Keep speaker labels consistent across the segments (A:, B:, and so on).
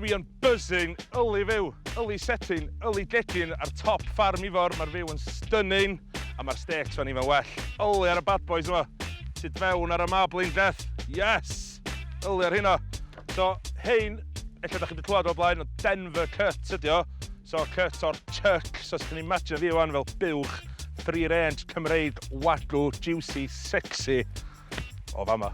A: Dwi yn buzzing, yli fyw, yli setting, yli gegin ar top ffarm Ifor. Mae'r fyw yn stunning, a mae'r steaks fan i'n well. Yli ar y bad boys yma. Sut fewn ar y marbling death. Yes! Yli ar hynna. So, hein, ella da chi wedi clywed o blaen, o Denver cut ydi o. So, cut o'r chuck. So, os chi'n imagine fi wan fel buwch, free range, Cymreig, wagw, juicy, sexy. O fama.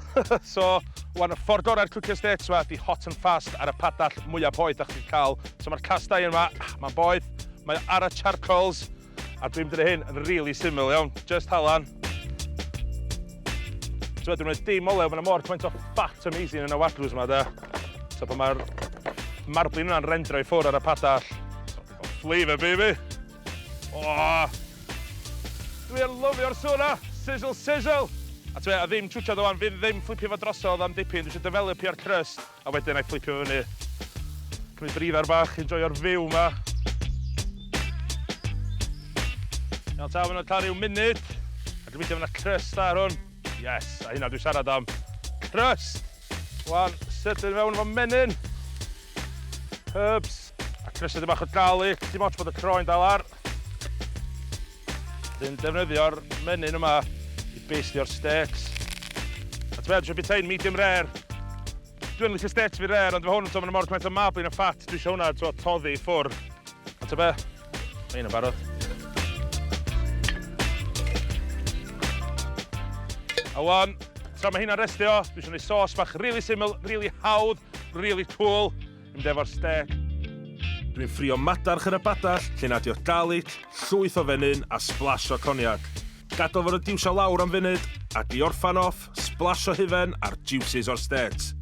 A: So, wan y ffordd orau'r cwcio steaks yma, di hot and fast ar y padall mwyaf poeth da chi'n cael. So, mae'r castau yma, mae'n boeth, mae ar y charcoals, a dwi'n dweud hyn yn really syml, iawn. Just halan. So, dwi'n mynd dim olew, mae'n mor cymaint o fat amazing yn y wadlws yma, da. So, pan mae'r marbling yna'n rendro i ffwrdd ar y padall. So, flavour, baby. Oh! Dwi'n lyfio'r sŵna. Sizzle, sizzle. A ti'n a ddim trwtio wan, fi ddim fflipio fo drosodd am dipyn. Dwi eisiau developio'r crust, a wedyn a'i fflipio fyny. Cymryd brifar bach, enjoyo'r fyw yma. Iawn ta, fy'n cael rhyw munud. A dwi'n mynd fyna crust ar hwn. Yes, a hynna dwi'n siarad am. Crust! Wan, sydyn fewn efo menyn. Herbs. A crust ydy bach o garlic, dim ots bod y croen dal ar. Dwi'n defnyddio'r menyn yma i bestio'r steaks. A ti'n meddwl, dwi'n bita un medium rare. Dwi'n licio steaks fi rare, ond fe hwn yn mor cymaint o marbling a ffat. Dwi eisiau hwnna toddi i ffwrdd. A ti'n be? Mae un yn barod. A wan, tra mae hynna'n restio, dwi eisiau gwneud sos bach really syml, really hawdd, really cool. Yn mynd efo'r steak. Dwi'n ffrio madarch yn y badall, lle nad yw'r garlic, llwyth o fenyn a splash o coniac. Gadael fod y diwsio lawr am funud, a di orffan off, splash o hufen a'r juices o'r steaks.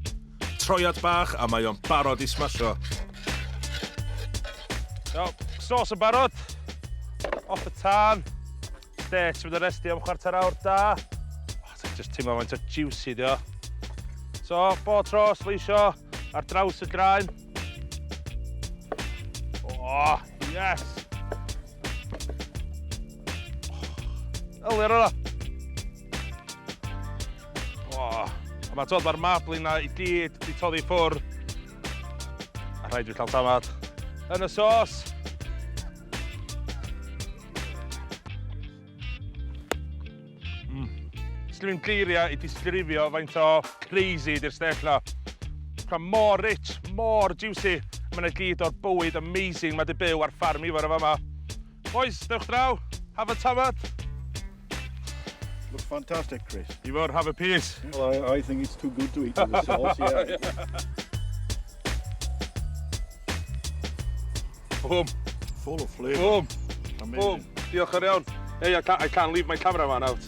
A: Troiad bach a mae o'n barod i smasho. So, sos yn barod. Off y tân. Steaks fydd y resti am chwarter awr da. Just teimlo faint o juicy di o. So, bod tro, sleisio ar draws y graen. Oh, yes! Ylir yna. Oh, a mae tod mae'r marbling na i gyd di toddi i ffwrdd. A rhaid fi cael tamad. Yn y sos. Dwi'n geirio i disgrifio faint o crazy di'r steak na. Mor rich, mor juicy. Mae'n gyd o'r bwyd amazing mae di byw ar ffarm Ifor o fama. Boys, dewch draw, have a tamad.
B: Looks fantastic, Chris.
A: Ifor, have a piece.
B: Well, I think it's too good to eat with the sauce, yeah.
A: Boom.
B: Full of flavour.
A: Boom.
B: Amazing.
A: Boom. Diolch yn iawn. Hey, I can't leave my cameraman out.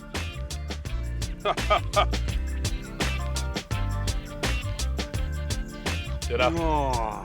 A: Dyna.
B: Oh.